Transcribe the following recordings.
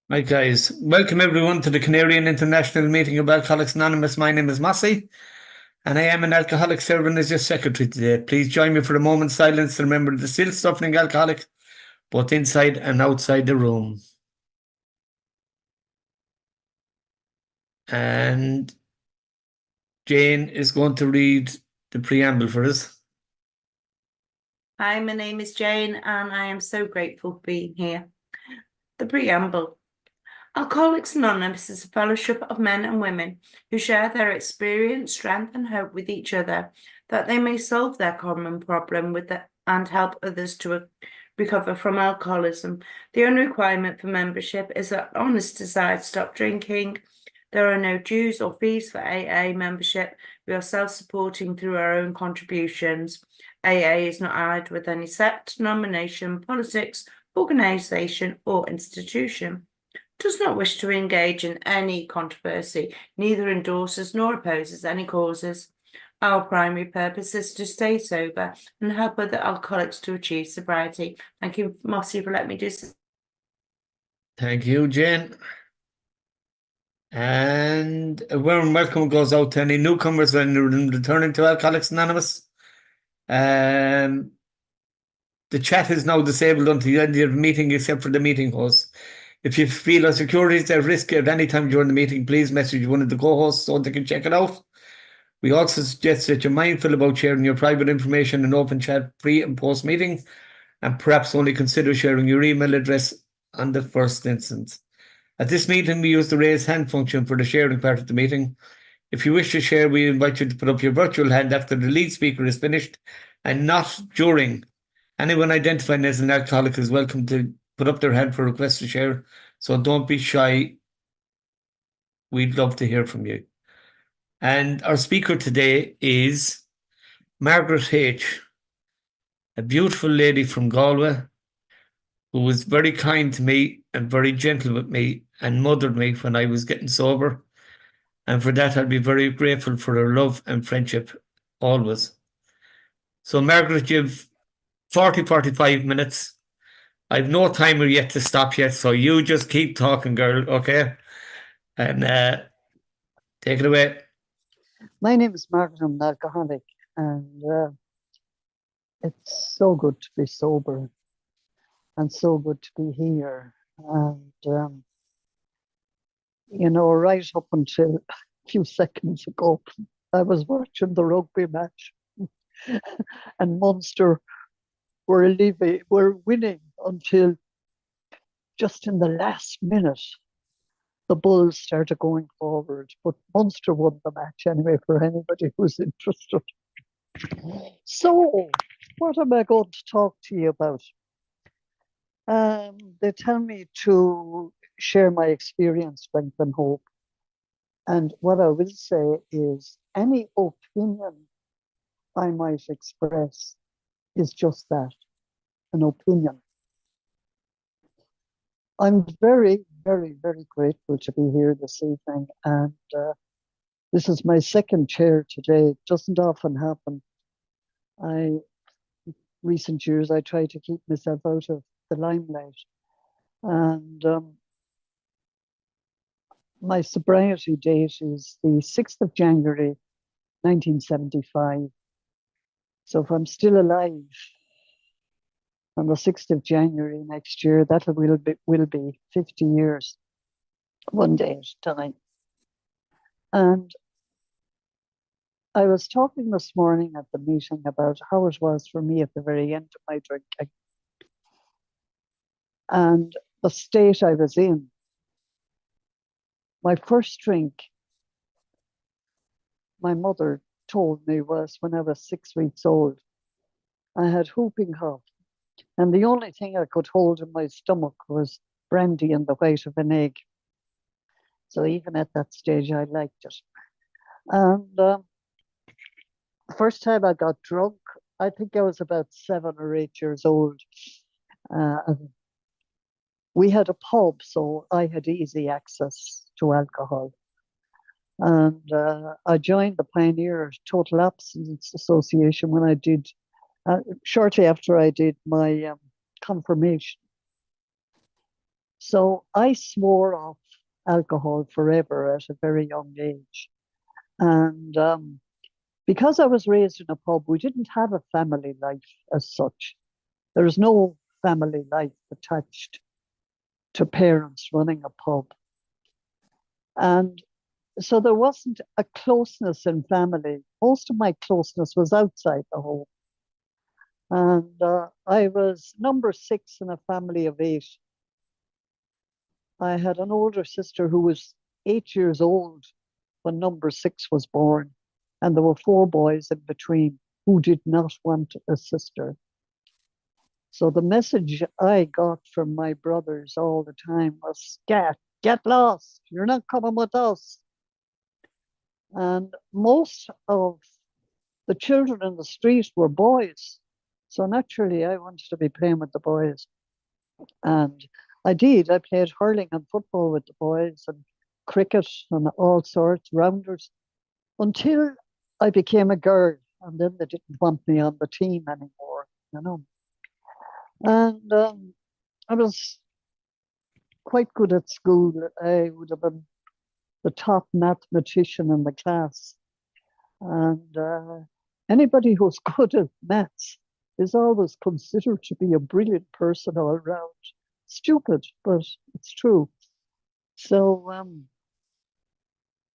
Right, guys. Welcome everyone to the Canarian International Meeting of Alcoholics Anonymous. My name is Massey, and I am an alcoholic serving as your secretary today. Please join me for a moment's silence to remember the still suffering alcoholic, both inside and outside the room. And Jane is going to read the preamble for us. Hi, my name is Jane, and I am so grateful for being here. The preamble. Alcoholics Anonymous is a fellowship of men and women who share their experience, strength, and hope with each other, that they may solve their common problem and help others to recover from alcoholism. The only requirement for membership is an honest desire to stop drinking. There are no dues or fees for AA membership. We are self-supporting through our own contributions. AA is not allied with any sect, denomination, politics, organisation, or institution. Does not wish to engage in any controversy, neither endorses nor opposes any causes. Our primary purpose is to stay sober and help other alcoholics to achieve sobriety. Thank you, Mossy, for letting me do this. Thank you, Jane. And a warm welcome goes out to any newcomers and returning to Alcoholics Anonymous. The chat is now disabled until the end of the meeting, except for the meeting host. If you feel our security is at risk at any time during the meeting, please message one of the co-hosts so they can check it out. We also suggest that you're mindful about sharing your private information in open chat pre and post meeting, and perhaps only consider sharing your email address on the first instance. At this meeting, we use the raise hand function for the sharing part of the meeting. If you wish to share, we invite you to put up your virtual hand after the lead speaker is finished and not during. Anyone identifying as an alcoholic is welcome to put up their hand for requests to share. So don't be shy. We'd love to hear from you. And our speaker today is Margaret H, a beautiful lady from Galway who was very kind to me and very gentle with me and mothered me when I was getting sober. And for that, I'll be very grateful for her love and friendship always. So, Margaret, you've 45 minutes. I've no timer yet to stop yet, so you just keep talking, girl, okay? And take it away. My name is Margaret. I'm an alcoholic, and it's so good to be sober and so good to be here. And, right up until a few seconds ago, I was watching the rugby match and Munster were winning until just in the last minute, the Bulls started going forward. But Munster won the match anyway for anybody who's interested. So, what am I going to talk to you about? They tell me to share my experience, strength, and hope. And what I will say is any opinion I might express is just that, an opinion. I'm very, very, very grateful to be here this evening. And this is my second chair today. It doesn't often happen. Recent years, I try to keep myself out of the limelight. And my sobriety date is the 6th of January, 1975. So if I'm still alive on the 6th of January next year, that will be 50 years, one day at a time. And I was talking this morning at the meeting about how it was for me at the very end of my drinking and the state I was in. My first drink, my mother told me, was when I was 6 weeks old. I had whooping cough, and the only thing I could hold in my stomach was brandy and the white of an egg. So even at that stage, I liked it. And the first time I got drunk, I think I was about 7 or 8 years old. We had a pub, so I had easy access to alcohol. And I joined the Pioneer Total Abstinence Association when I did, shortly after I did my confirmation. So I swore off alcohol forever at a very young age. And because I was raised in a pub, we didn't have a family life as such. There is no family life attached to parents running a pub. And so there wasn't a closeness in family. Most of my closeness was outside the home. And I was number 6 in a family of 8. I had an older sister who was 8 years old when number 6 was born. And there were 4 boys in between who did not want a sister. So the message I got from my brothers all the time was, "Scat, get lost. You're not coming with us." And most of the children in the street were boys. So naturally, I wanted to be playing with the boys. And I did. I played hurling and football with the boys and cricket and all sorts, rounders, until I became a girl. And then they didn't want me on the team anymore, you know. And I was quite good at school. I would have been the top mathematician in the class. And anybody who's good at maths is always considered to be a brilliant person all around. Stupid, but it's true. So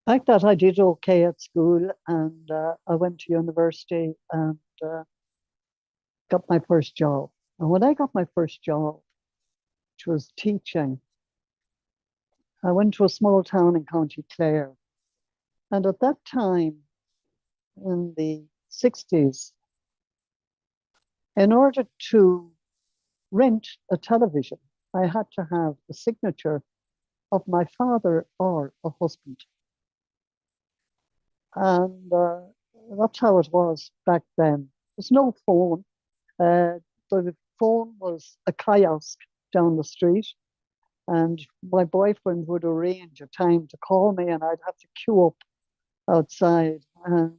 like that, I did okay at school, and I went to university and got my first job. And when I got my first job, which was teaching, I went to a small town in County Clare. And at that time, in the 60s, in order to rent a television, I had to have the signature of my father or a husband. And that's how it was back then. There's no phone. The phone was a kiosk down the street, and my boyfriend would arrange a time to call me, and I'd have to queue up outside. And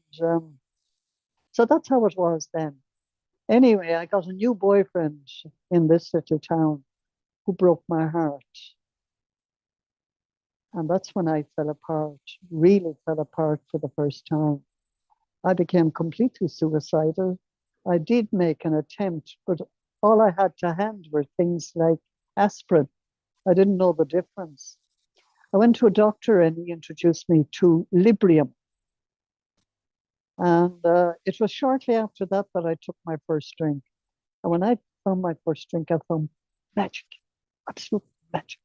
so that's how it was then. Anyway, I got a new boyfriend in this little town who broke my heart. And that's when I fell apart, really fell apart for the first time. I became completely suicidal. I did make an attempt, but all I had to hand were things like aspirin. I didn't know the difference. I went to a doctor and he introduced me to Librium. And it was shortly after that that I took my first drink. And when I found my first drink, I found magic, absolute magic.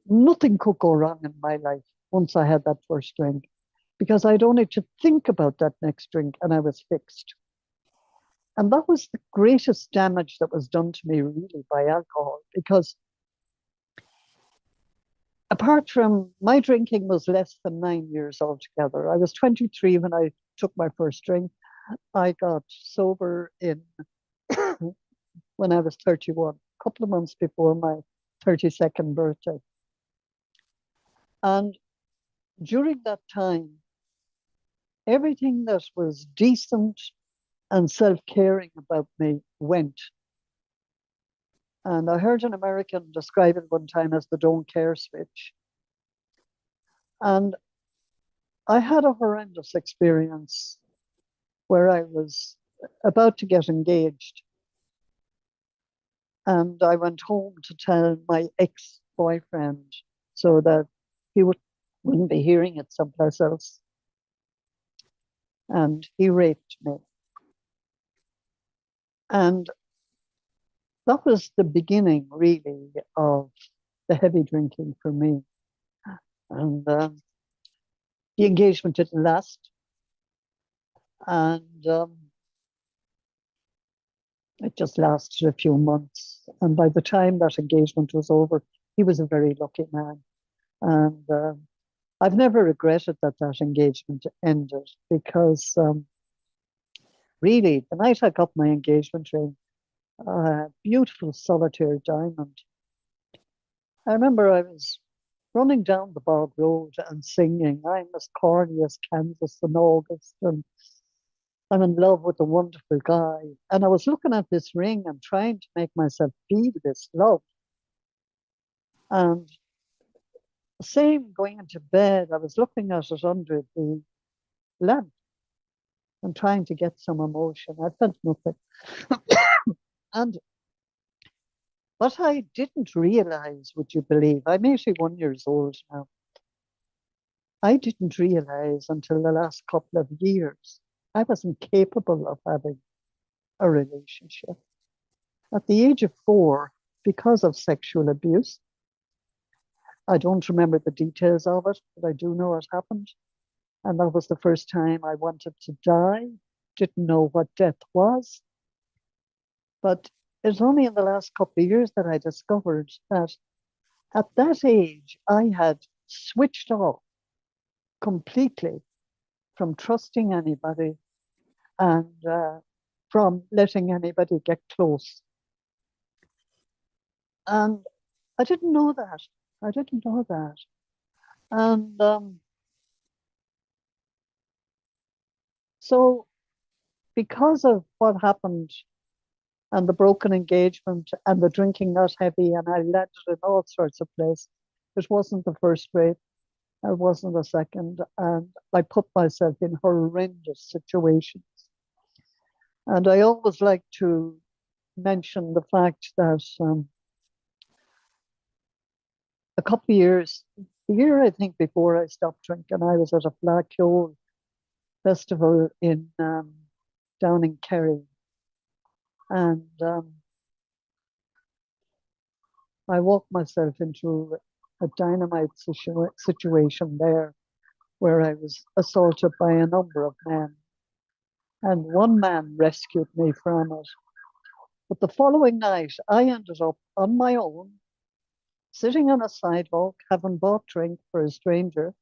Nothing could go wrong in my life once I had that first drink, because I'd only to think about that next drink and I was fixed. And that was the greatest damage that was done to me, really, by alcohol, because apart from my drinking was less than 9 years altogether. I was 23 when I took my first drink. I got sober in when I was 31, a couple of months before my 32nd birthday. And during that time, everything that was decent and self-caring about me went. And I heard an American describe it one time as the don't care switch. And I had a horrendous experience where I was about to get engaged. And I went home to tell my ex-boyfriend so that he wouldn't be hearing it someplace else. And he raped me. And that was the beginning, really, of the heavy drinking for me. And the engagement didn't last. And it just lasted a few months. And by the time that engagement was over, he was a very lucky man. And I've never regretted that engagement ended, because really, the night I got my engagement ring, a beautiful solitaire diamond. I remember I was running down the bog road and singing, "I'm as corny as Kansas in August," and I'm in love with a wonderful guy. And I was looking at this ring and trying to make myself feel this love. And same going into bed, I was looking at it under the lamp and trying to get some emotion. I felt nothing. And what I didn't realize, would you believe, I'm 81 years old now. I didn't realize until the last couple of years I wasn't capable of having a relationship. At the age of 4, because of sexual abuse, I don't remember the details of it, but I do know it happened. And that was the first time I wanted to die, didn't know what death was. But it's only in the last couple of years that I discovered that at that age, I had switched off completely from trusting anybody and from letting anybody get close. And I didn't know that. I didn't know that. And so because of what happened and the broken engagement and the drinking not heavy, and I landed in all sorts of places, it wasn't the first rape, it wasn't the second, and I put myself in horrendous situations. And I always like to mention the fact that a couple of years, the year I think before I stopped drinking, I was at a Black Hole festival in down in Kerry, and I walked myself into a dynamite situation there, where I was assaulted by a number of men, and one man rescued me from it. But the following night, I ended up on my own, sitting on a sidewalk, having bought drink for a stranger.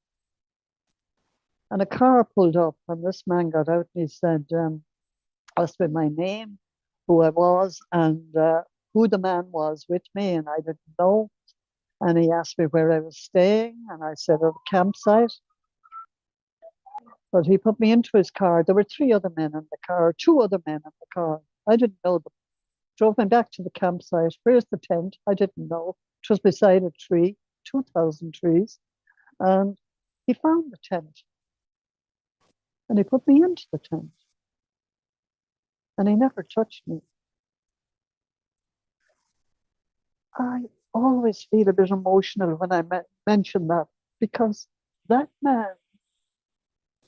And a car pulled up, and this man got out and he said, asked me my name, who I was, and who the man was with me, and I didn't know. And he asked me where I was staying, and I said, at a campsite. But he put me into his car. There were 3 other men in the car, 2 other men in the car. I didn't know them. Drove me back to the campsite. Where's the tent? I didn't know. It was beside a tree, 2,000 trees. And he found the tent. And he put me into the tent. And he never touched me. I always feel a bit emotional when I mention that, because that man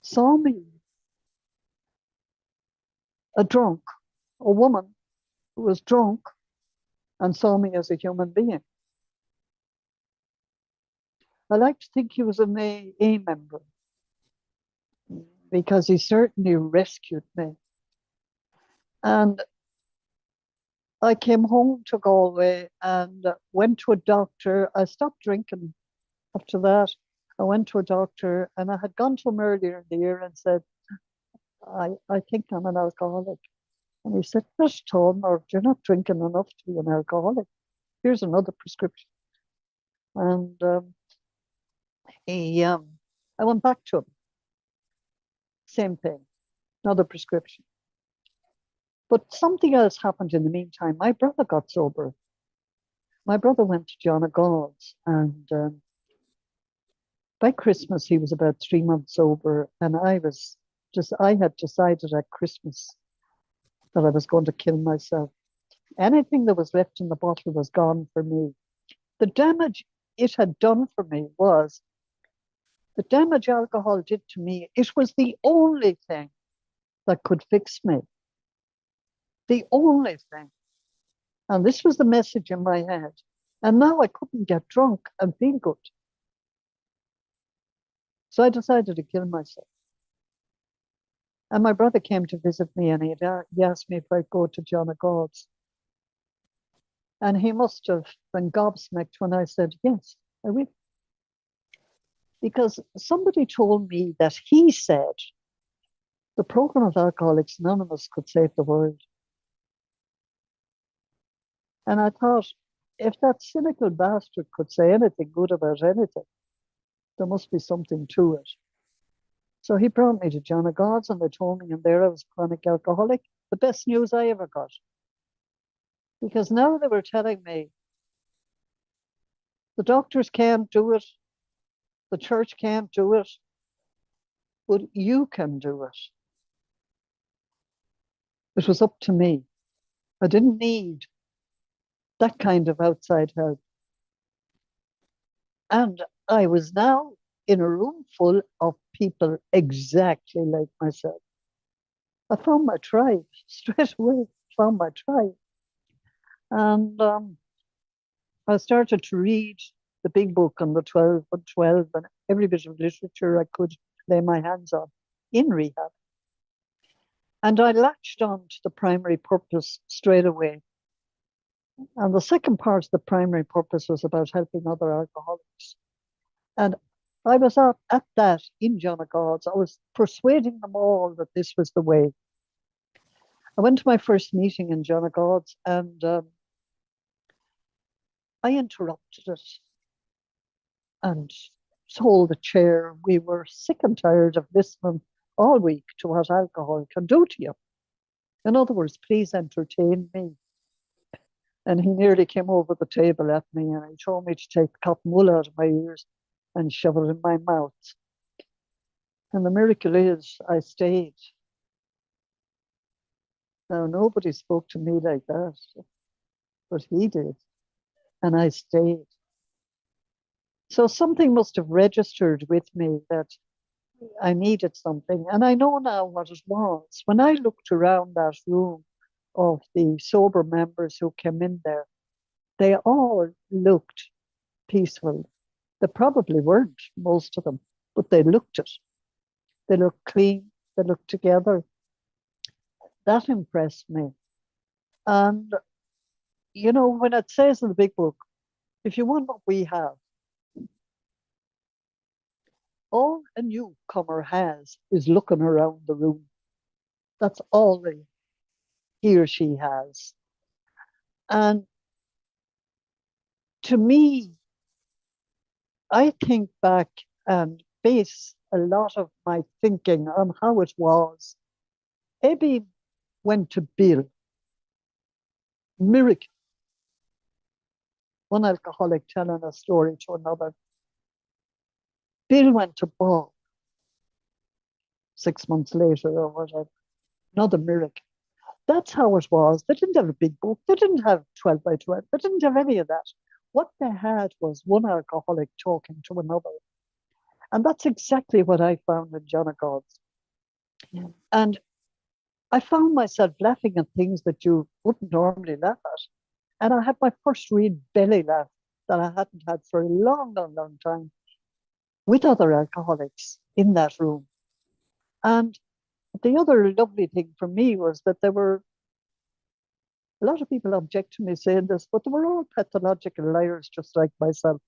saw me, a drunk, a woman who was drunk, and saw me as a human being. I like to think he was an AA member, because he certainly rescued me. And I came home to Galway and went to a doctor. I stopped drinking after that. I went to a doctor, and I had gone to him earlier in the year and said, I think I'm an alcoholic. And he said, just Tom, or you're not drinking enough to be an alcoholic. Here's another prescription. And I went back to him. Same thing, another prescription. But something else happened in the meantime. My brother got sober. My brother went to John O'Gall's, and by Christmas he was about 3 months sober, and I had decided at Christmas that I was going to kill myself. Anything that was left in the bottle was gone for me. The damage it had done for me was the damage alcohol did to me. It was the only thing that could fix me. The only thing. And this was the message in my head. And now I couldn't get drunk and feel good. So I decided to kill myself. And my brother came to visit me, and he asked me if I'd go to John O'Gall's. And he must have been gobsmacked when I said, yes, I will. Because somebody told me that he said the program of Alcoholics Anonymous could save the world. And I thought, if that cynical bastard could say anything good about anything, there must be something to it. So he brought me to John of God's, and they told me in there I was a chronic alcoholic. The best news I ever got. Because now they were telling me the doctors can't do it, the church can't do it, but you can do it. It was up to me. I didn't need that kind of outside help. And I was now in a room full of people exactly like myself. I found my tribe straight away, found my tribe. And I started to read the big book on the 12 and 12 and every bit of literature I could lay my hands on in rehab. And I latched on to the primary purpose straight away. And the second part of the primary purpose was about helping other alcoholics. And I was at that in John of God's. I was persuading them all that this was the way. I went to my first meeting in John of God's, and I interrupted it and told the chair we were sick and tired of listening all week to what alcohol can do to you. In other words, please entertain me. And he nearly came over the table at me, and he told me to take the cotton wool out of my ears and shove it in my mouth. And the miracle is I stayed. Now, nobody spoke to me like that, but he did. And I stayed. So something must have registered with me that I needed something. And I know now what it was. When I looked around that room of the sober members who came in there, they all looked peaceful. They probably weren't, most of them, but they looked it. They looked clean. They looked together. That impressed me. And, you know, when it says in the big book, if you want what we have, all a newcomer has is looking around the room. That's all he or she has. And to me, I think back and base a lot of my thinking on how it was. Abby went to Bill. Miracle. One alcoholic telling a story to another. Bill went to Bob 6 months later or whatever. Another miracle. That's how it was. They didn't have a big book. They didn't have 12 by 12. They didn't have any of that. What they had was one alcoholic talking to another. And that's exactly what I found in John of God's. Yeah. And I found myself laughing at things that you wouldn't normally laugh at. And I had my first real belly laugh that I hadn't had for a long, long, long time with other alcoholics in that room. And the other lovely thing for me was that there were a lot of people object to me saying this, but they were all pathological liars just like myself.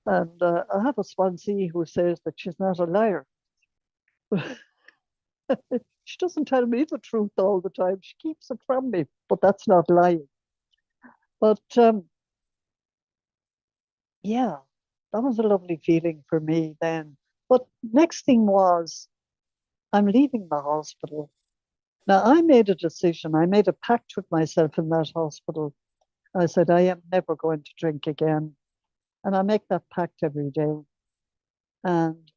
And I have a sponsee who says that she's not a liar. She doesn't tell me the truth all the time. She keeps it from me, but that's not lying. But yeah, that was a lovely feeling for me then. But next thing was, I'm leaving the hospital. Now, I made a decision. I made a pact with myself in that hospital. I said, I am never going to drink again. And I make that pact every day. And,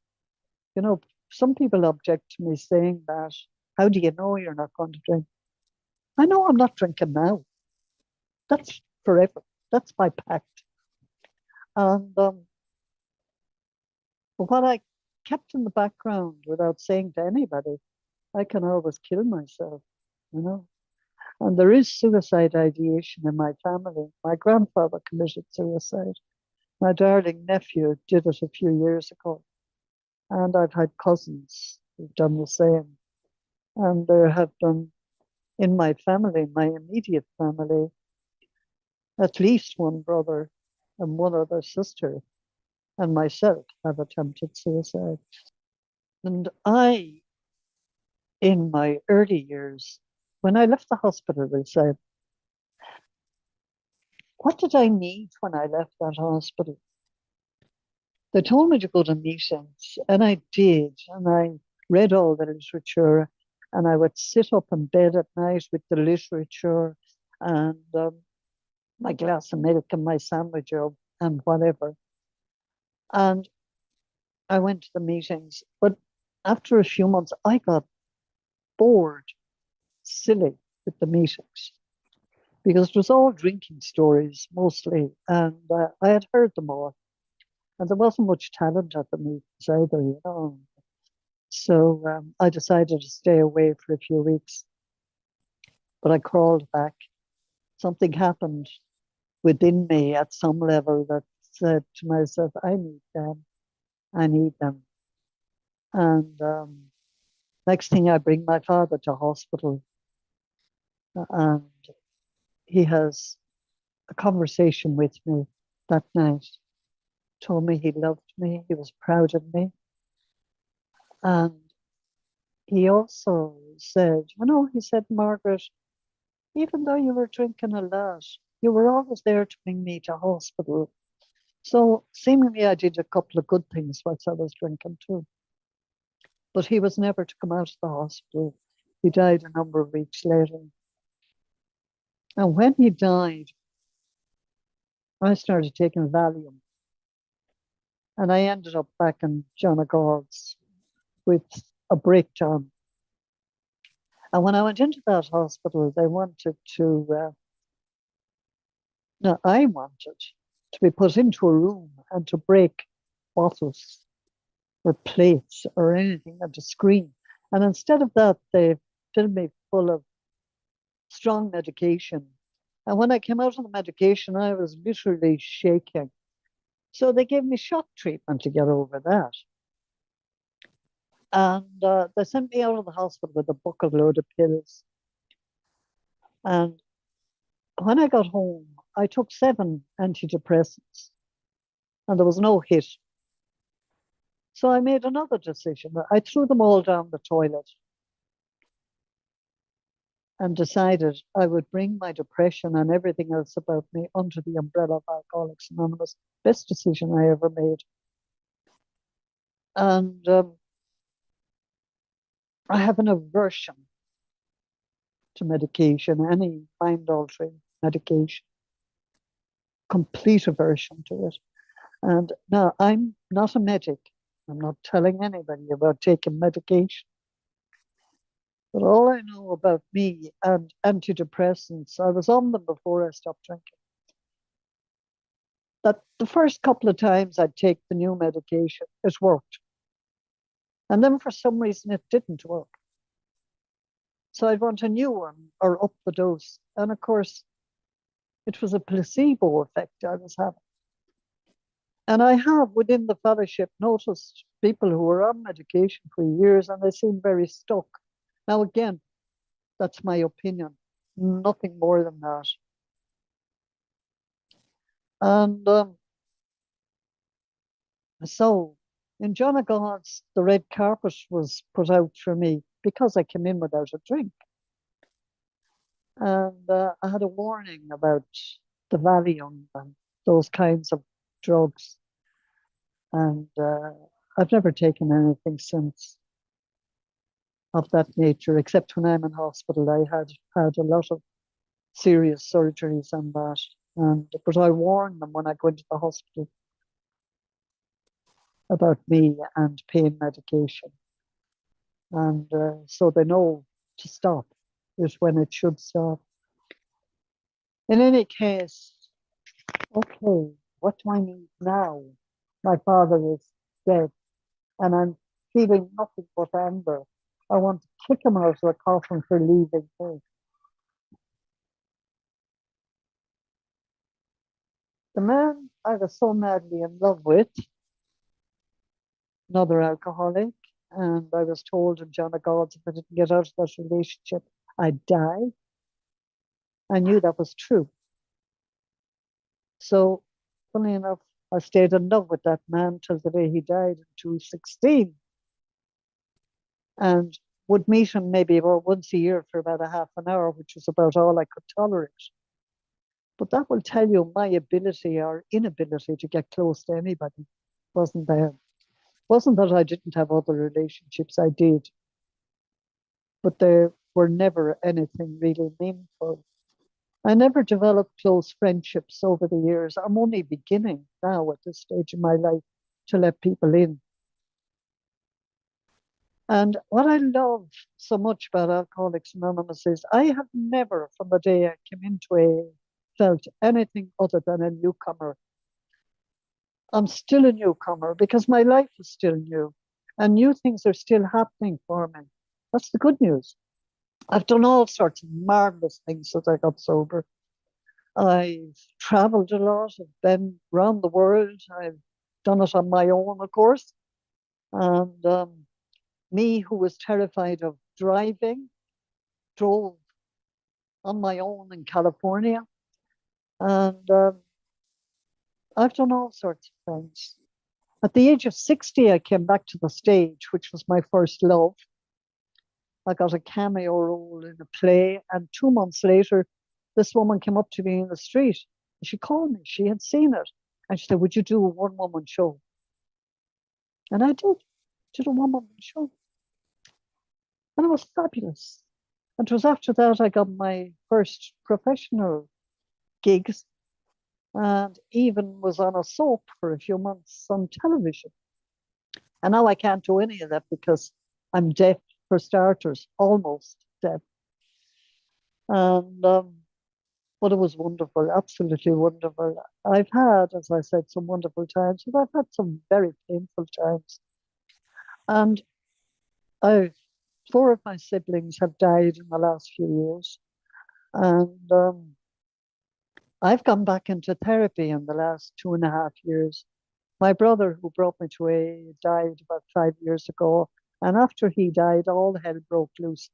you know, some people object to me saying that. How do you know you're not going to drink? I know I'm not drinking now. That's forever. That's my pact. And but what I kept in the background without saying to anybody, I can always kill myself, you know. And there is suicide ideation in my family. My grandfather committed suicide. My darling nephew did it a few years ago. And I've had cousins who've done the same. And there have been, in my family, my immediate family, at least one brother and one other sister and myself have attempted suicide. And I, in my early years, when I left the hospital, I said, what did I need when I left that hospital? They told me to go to meetings, and I did. And I read all the literature, and I would sit up in bed at night with the literature and my glass of milk and my sandwich and whatever. And I went to the meetings. But after a few months, I got bored, silly with the meetings because it was all drinking stories mostly. And I had heard them all. And there wasn't much talent at the meetings either, you know. So I decided to stay away for a few weeks. But I crawled back. Something happened within me at some level that said to myself, I need them. I need them. And next thing, I bring my father to hospital. And he has a conversation with me that night. Told me he loved me. He was proud of me. And he also said, you know, he said, Margaret, even though you were drinking a lot, you were always there to bring me to hospital. So seemingly I did a couple of good things whilst I was drinking too. But he was never to come out of the hospital. He died a number of weeks later. And when he died, I started taking Valium. And I ended up back in John O'Gall's with a breakdown. And when I went into that hospital, they wanted to, no, I wanted to be put into a room and to break bottles or plates or anything and to scream. And instead of that, they filled me full of strong medication. And when I came out of the medication, I was literally shaking. So they gave me shock treatment to get over that. And they sent me out of the hospital with a bucket load of pills. And when I got home, I took 7 antidepressants and there was no hit. So I made another decision. I threw them all down the toilet and decided I would bring my depression and everything else about me under the umbrella of Alcoholics Anonymous. Best decision I ever made. And I have an aversion to medication, any mind-altering medication. Complete aversion to it. And now I'm not a medic. I'm not telling anybody about taking medication. But all I know about me and antidepressants, I was on them before I stopped drinking. That the first couple of times I'd take the new medication, it worked. And then for some reason it didn't work. So I'd want a new one or up the dose. And of course, it was a placebo effect I was having. And I have within the fellowship noticed people who were on medication for years and they seem very stuck. Now, again, that's my opinion, nothing more than that. And so in John O'Gall's, the red carpet was put out for me because I came in without a drink. And I had a warning about the Valium and those kinds of drugs. And I've never taken anything since of that nature, except when I'm in hospital. I had a lot of serious surgeries and that. But I warn them when I go into the hospital about me and pain medication. And so they know to stop is when it should stop. In any case, okay, what do I need now? My father is dead and I'm feeling nothing but anger. I want to kick him out of the coffin for leaving me. The man I was so madly in love with, another alcoholic, and I was told in John O'Gall's if I didn't get out of that relationship, I'd die. I knew that was true. So, funny enough, I stayed in love with that man till the day he died in 2016. And would meet him maybe about once a year for about a half an hour, which was about all I could tolerate. But that will tell you my ability or inability to get close to anybody. wasn't there. Wasn't that I didn't have other relationships, I did, but they were never anything really meaningful. I never developed close friendships over the years. I'm only beginning now at this stage in my life to let people in. And what I love so much about Alcoholics Anonymous is I have never, from the day I came into AA, felt anything other than a newcomer. I'm still a newcomer because my life is still new and new things are still happening for me. That's the good news. I've done all sorts of marvelous things since I got sober. I've traveled a lot. I've been around the world. I've done it on my own, of course. And me, who was terrified of driving, drove on my own in California. And I've done all sorts of things. At the age of 60, I came back to the stage, which was my first love. I got a cameo role in a play, and 2 months later, this woman came up to me in the street. And she called me. She had seen it. And she said, would you do a one-woman show? And I did a one-woman show. And it was fabulous. And it was after that I got my first professional gigs and even was on a soap for a few months on television. And now I can't do any of that because I'm deaf, for starters, almost deaf. And but it was wonderful, absolutely wonderful. I've had, as I said, some wonderful times, but I've had some very painful times. And four of my siblings have died in the last few years. And I've gone back into therapy in the last 2.5 years. My brother, who brought me to AA, died about 5 years ago. And after he died, all hell broke loose.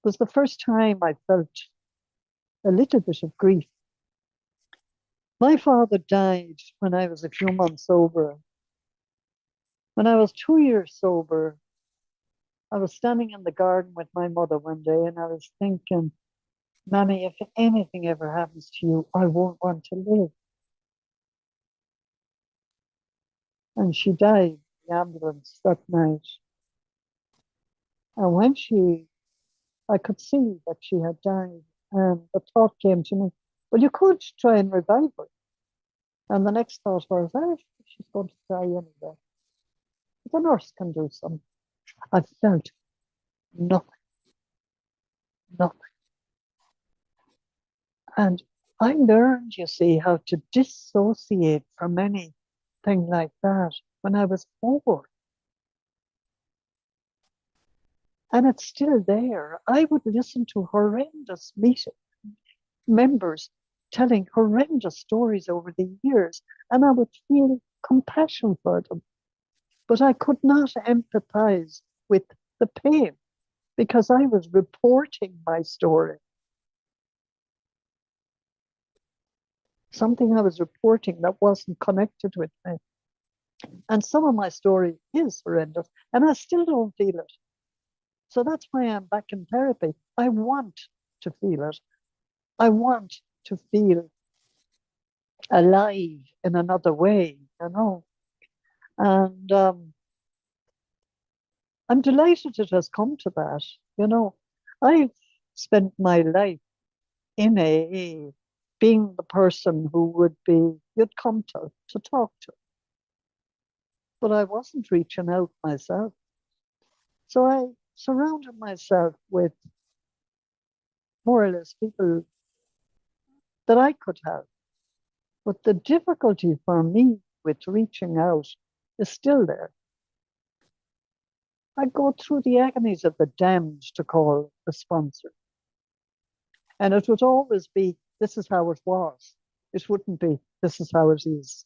It was the first time I felt a little bit of grief. My father died when I was a few months sober. When I was 2 years sober, I was standing in the garden with my mother one day and I was thinking, Mammy, if anything ever happens to you, I won't want to live. And she died in the ambulance that night. And when I could see that she had died, and the thought came to me, well, you could try and revive her. And the next thought was, she's going to die anyway. The nurse can do something. I felt nothing. And I learned, you see, how to dissociate from anything like that when I was 4. And it's still there. I would listen to horrendous meeting members telling horrendous stories over the years, and I would feel compassion for them. But I could not empathize with the pain because I was reporting my story. Something I was reporting that wasn't connected with me. And some of my story is horrendous, and I still don't feel it. So that's why I'm back in therapy. I want to feel it. I want to feel alive in another way, you know. And I'm delighted it has come to that, you know. I've spent my life in AA being the person who you'd come to talk to. But I wasn't reaching out myself. So I surrounded myself with more or less people that I could help. But the difficulty for me with reaching out is still there. I go through the agonies of the damned to call a sponsor. And it would always be, this is how it was. It wouldn't be, this is how it is.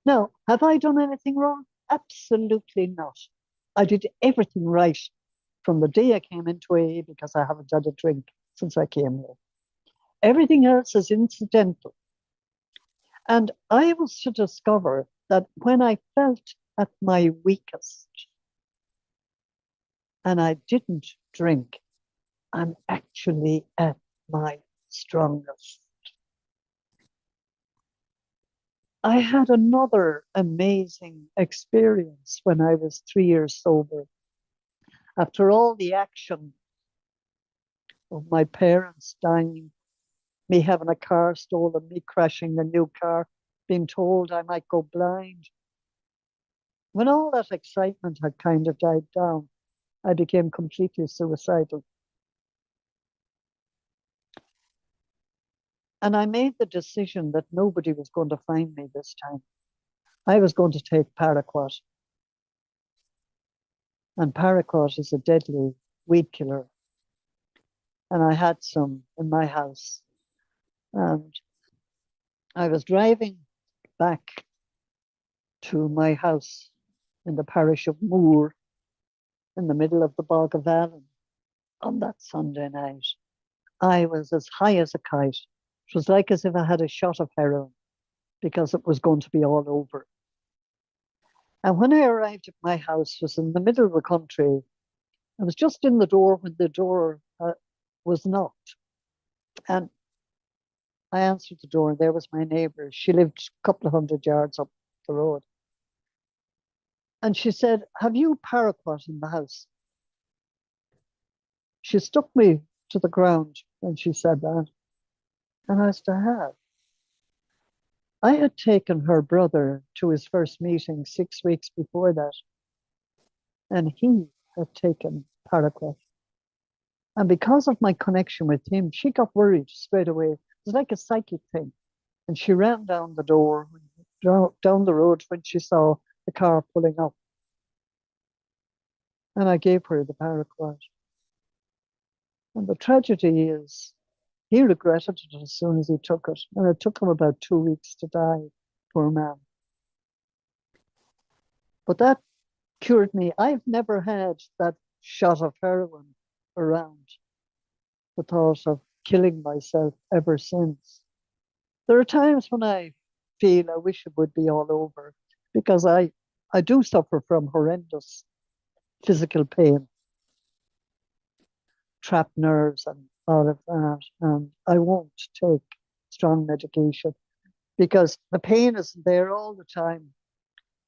Now, have I done anything wrong? Absolutely not. I did everything right from the day I came into AA because I haven't had a drink since I came here. Everything else is incidental. And I was to discover that when I felt at my weakest and I didn't drink, I'm actually at my strongest. I had another amazing experience when I was 3 years sober. After all the action of my parents dying, me having a car stolen, me crashing the new car, being told I might go blind. When all that excitement had kind of died down, I became completely suicidal. And I made the decision that nobody was going to find me this time. I was going to take paraquat. And paraquat is a deadly weed killer. And I had some in my house. And I was driving back to my house in the parish of Moore in the middle of the Bog of Allen on that Sunday night. I was as high as a kite. It was like as if I had a shot of heroin because it was going to be all over. And when I arrived at my house, it was in the middle of the country. I was just in the door when the door was knocked. And I answered the door, and there was my neighbor. She lived a couple of 100 yards up the road. And she said, "Have you paraquat in the house?" She stuck me to the ground when she said that. And I said, "I have." I had taken her brother to his first meeting 6 weeks before that. And he had taken paraquat. And because of my connection with him, she got worried straight away. It was like a psychic thing. And she ran down the door, down the road when she saw the car pulling up. And I gave her the paraquat. And the tragedy is, he regretted it as soon as he took it. And it took him about 2 weeks to die, poor man. But that cured me. I've never had that shot of heroin around the thought of killing myself ever since. There are times when I feel I wish it would be all over because I do suffer from horrendous physical pain, trapped nerves and all of that. And I won't take strong medication because the pain isn't there all the time.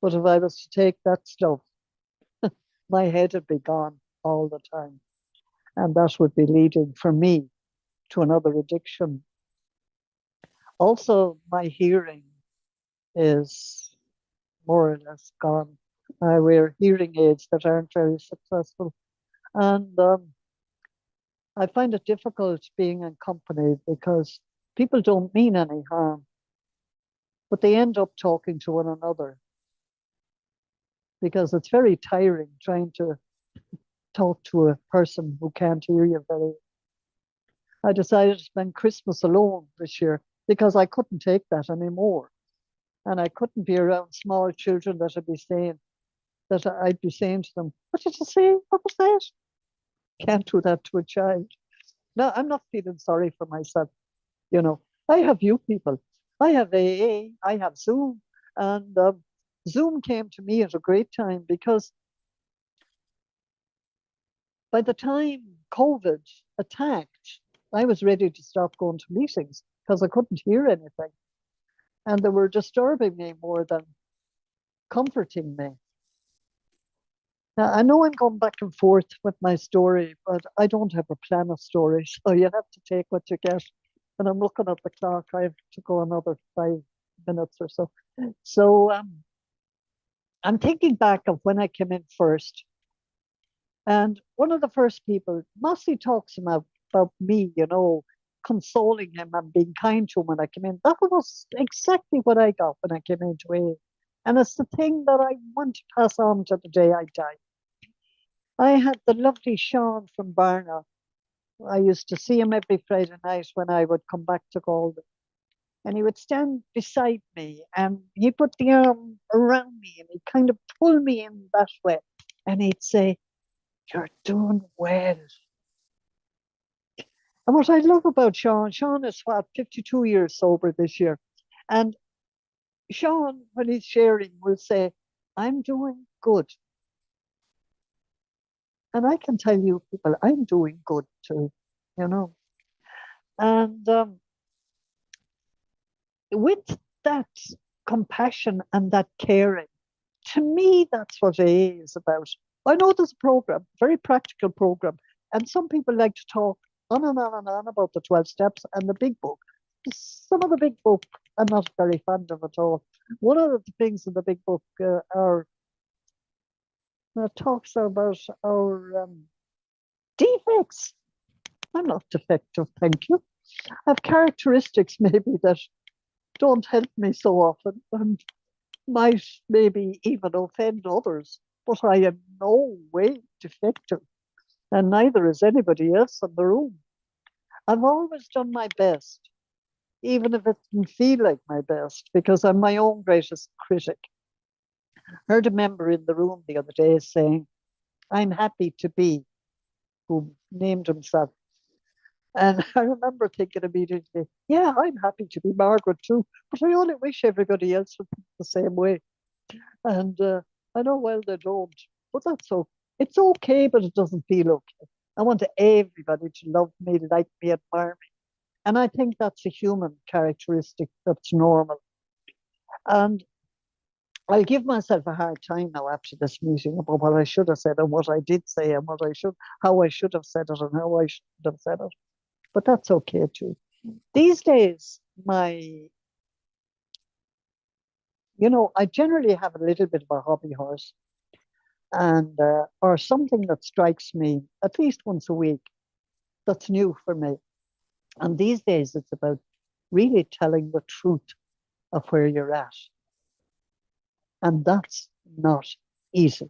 But if I was to take that stuff, my head would be gone all the time. And that would be leading for me to another addiction. Also, my hearing is more or less gone. I wear hearing aids that aren't very successful. And I find it difficult being in company because people don't mean any harm, but they end up talking to one another because it's very tiring trying to talk to a person who can't hear you very well. I decided to spend Christmas alone this year because I couldn't take that anymore. And I couldn't be around small children that I'd be saying to them, "What did you say? What was that?" Can't do that to a child. No, I'm not feeling sorry for myself. You know, I have you people. I have AA, I have Zoom. And Zoom came to me at a great time because by the time COVID attacked, I was ready to stop going to meetings because I couldn't hear anything. And they were disturbing me more than comforting me. Now, I know I'm going back and forth with my story, but I don't have a plan of story, so you have to take what you get. And I'm looking at the clock. I have to go another 5 minutes or so. So I'm thinking back of when I came in first. And one of the first people, Mossy talks about me, consoling him and being kind to him when I came in. That was exactly what I got when I came into AA. And it's the thing that I want to pass on to the day I die. I had the lovely Sean from Barna. I used to see him every Friday night when I would come back to Galway. And he would stand beside me and he'd put the arm around me and he'd kind of pull me in that way. And he'd say, "You're doing well." And what I love about Sean is 52 years sober this year. And Sean, when he's sharing, will say, "I'm doing good." And I can tell you, people, I'm doing good too, you know. And with that compassion and that caring. To me, that's what AA is about. I know there's a program, very practical program, and some people like to talk on and on and on about the 12 steps and the big book. Some of the big book I'm not very fond of at all. One of the things in the big book talks about our defects. I'm not defective, thank you. I have characteristics maybe that don't help me so often and might maybe even offend others, but I am no way defective, and neither is anybody else in the room. I've always done my best, even if it didn't feel like my best, because I'm my own greatest critic. Heard a member in the room the other day saying, I'm happy to be, who named himself. And I remember thinking immediately, yeah, I'm happy to be Margaret too, but I only wish everybody else would think the same way. And I know, well, they don't, but that's okay. It's okay, but it doesn't feel okay. I want everybody to love me, like me, admire me. And I think that's a human characteristic that's normal. And I'll give myself a hard time now after this meeting about what I should have said and what I did say and how I should have said it and how I should have said it. But that's okay too. These days, I generally have a little bit of a hobby horse, and or something that strikes me at least once a week that's new for me. And these days, it's about really telling the truth of where you're at. And that's not easy.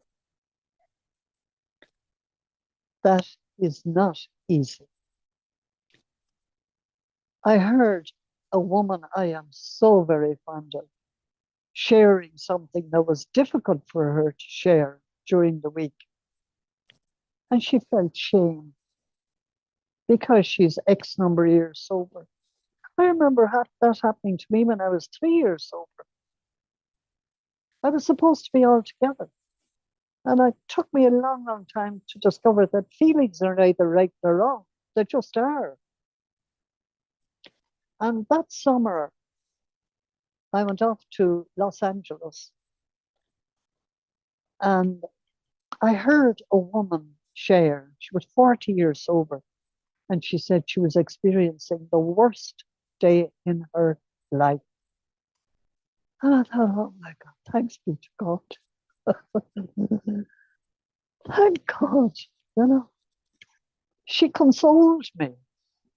That is not easy. I heard a woman I am so very fond of sharing something that was difficult for her to share during the week. And she felt shame because she's X number of years sober. I remember that happening to me when I was 3 years sober. I was supposed to be all together. And it took me a long, long time to discover that feelings are neither right nor wrong. They just are. And that summer, I went off to Los Angeles. And I heard a woman share. She was 40 years sober. And she said she was experiencing the worst day in her life. And I thought, oh my God, thanks be to God. Thank God, She consoled me,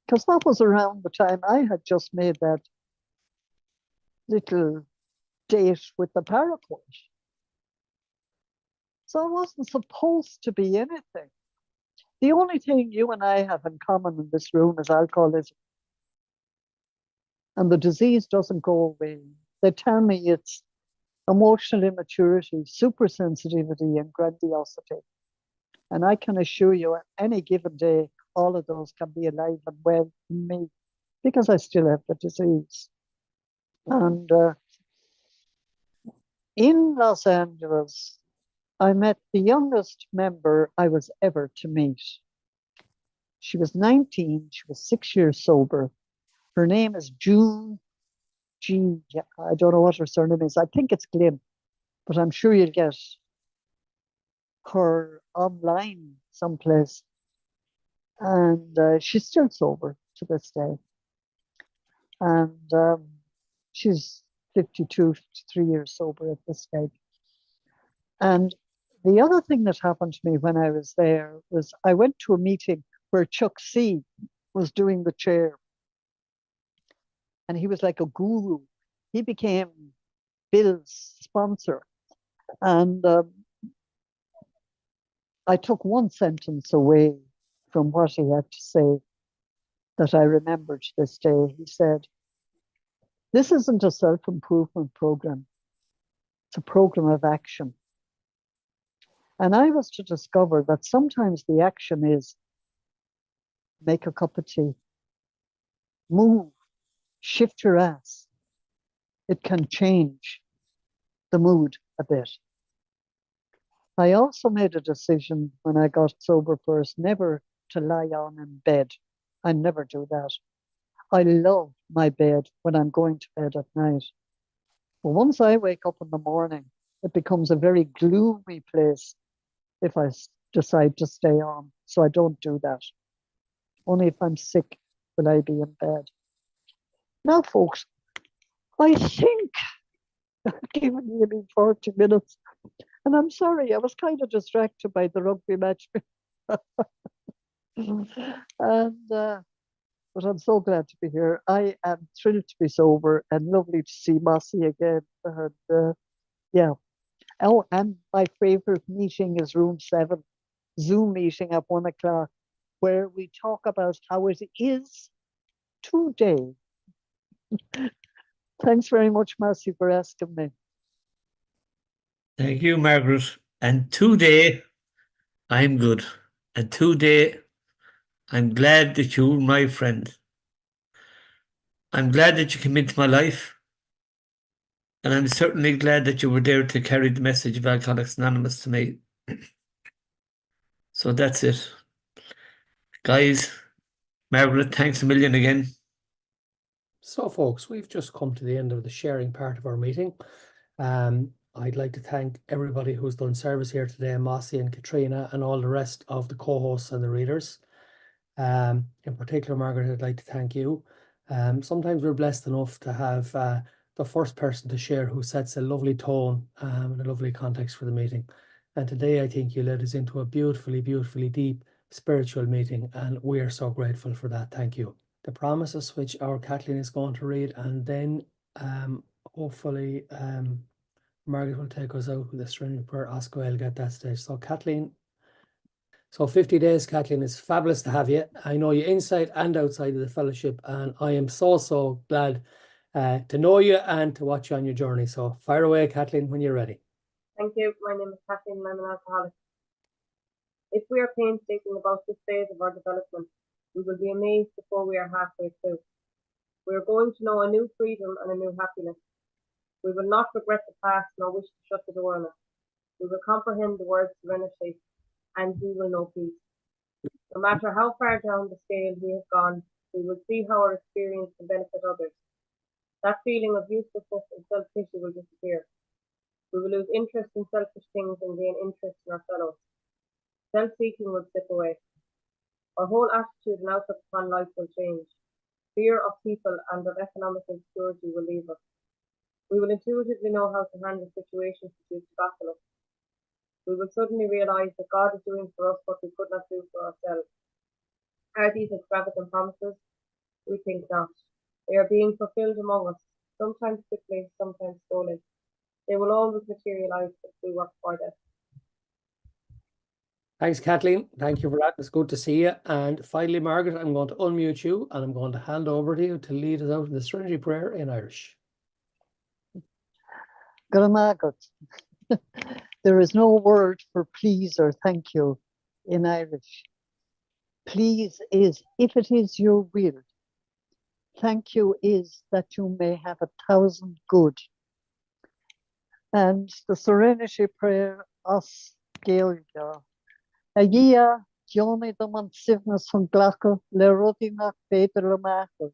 because that was around the time I had just made that little date with the paraquat. So I wasn't supposed to be anything. The only thing you and I have in common in this room is alcoholism. And the disease doesn't go away. They tell me it's emotional immaturity, supersensitivity, and grandiosity. And I can assure you, on any given day, all of those can be alive and well in me, because I still have the disease. And in Los Angeles, I met the youngest member I was ever to meet. She was 19, she was 6 years sober. Her name is June G. I don't know what her surname is. I think it's Glim, but I'm sure you'll get her online someplace. And she's still sober to this day. And she's 52, 53 years sober at this stage. And the other thing that happened to me when I was there was I went to a meeting where Chuck C was doing the chair. And he was like a guru. He became Bill's sponsor. And I took one sentence away from what he had to say that I remember to this day. He said, "This isn't a self-improvement program. It's a program of action." And I was to discover that sometimes the action is make a cup of tea, move, shift your ass. It can change the mood a bit. I also made a decision when I got sober first, never to lie on in bed. I never do that. I love my bed when I'm going to bed at night. But once I wake up in the morning, it becomes a very gloomy place if I decide to stay on. So I don't do that. Only if I'm sick will I be in bed. Now, folks, I think I've given you 40 minutes. And I'm sorry, I was kind of distracted by the rugby match. But I'm so glad to be here. I am thrilled to be sober and lovely to see Mossy again. And yeah. Oh, and my favorite meeting is room 7, Zoom meeting at 1 o'clock, where we talk about how it is today. Thanks very much, Mossy, for asking me. Thank you, Margaret. And today, I'm good. And today, I'm glad that you're my friend. I'm glad that you came into my life. And I'm certainly glad that you were there to carry the message of Alcoholics Anonymous to me. So that's it. Guys, Margaret, thanks a million again. So, folks, we've just come to the end of the sharing part of our meeting. I'd like to thank everybody who's done service here today, Mossy and Katrina, and all the rest of the co-hosts and the readers. In particular, Margaret, I'd like to thank you. Sometimes we're blessed enough to have the first person to share who sets a lovely tone and a lovely context for the meeting. And today, I think you led us into a beautifully, beautifully deep spiritual meeting, and we are so grateful for that. Thank you. The promises which our Kathleen is going to read, and then hopefully Margaret will take us out with a string prayer. Oscar will get that stage. So Kathleen, so 50 days, Kathleen, it's fabulous to have you. I know you inside and outside of the fellowship, and I am so glad to know you and to watch you on your journey. So fire away, Kathleen, when you're ready. Thank you. My name is Kathleen, and I'm an alcoholic. If we are painstaking about this phase of our development, we will be amazed before we are halfway through. We are going to know a new freedom and a new happiness. We will not regret the past nor wish to shut the door on it. We will comprehend the word serenity, and we will know peace. No matter how far down the scale we have gone, we will see how our experience can benefit others. That feeling of uselessness and self-pity will disappear. We will lose interest in selfish things and gain interest in our fellows. Self-seeking will slip away. Our whole attitude and outlook upon life will change. Fear of people and of economic insecurity will leave us. We will intuitively know how to handle situations that used to baffle us. We will suddenly realise that God is doing for us what we could not do for ourselves. Are these extravagant promises? We think not. They are being fulfilled among us, sometimes quickly, sometimes slowly. They will always materialise if we work for them. Thanks, Kathleen. Thank you for that. It's good to see you. And finally, Margaret, I'm going to unmute you and I'm going to hand over to you to lead us out in the Serenity Prayer in Irish. Margaret. There is no word for please or thank you in Irish. Please is if it is your will. Thank you is that you may have 1,000 good. And the Serenity Prayer, Os Gaeilge. Agia, Johnny the Monsivnus von Glacha, Le Rudinach Peter Lamacher,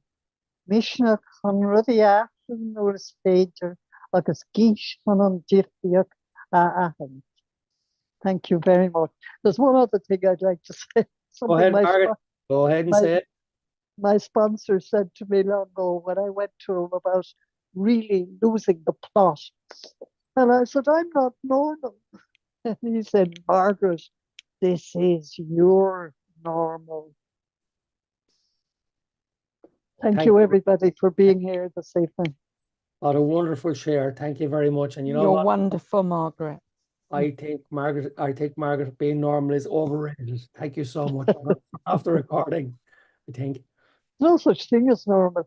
Mishnach von Rudiach, Nurs Peter, Agus Gish von Jifiach Ahan. Thank you very much. There's one other thing I'd like to say. Go ahead, Margaret. Go ahead and say it. My sponsor said to me long ago when I went to him about really losing the plot. And I said, I'm not normal. And he said, Margaret, this is your normal. Thank you, everybody, for being here this evening. What a wonderful share. Thank you very much. And you know You're what? wonderful, Margaret. I think Margaret being normal is overrated. Thank you so much. Off the recording, I think. No such thing as normal.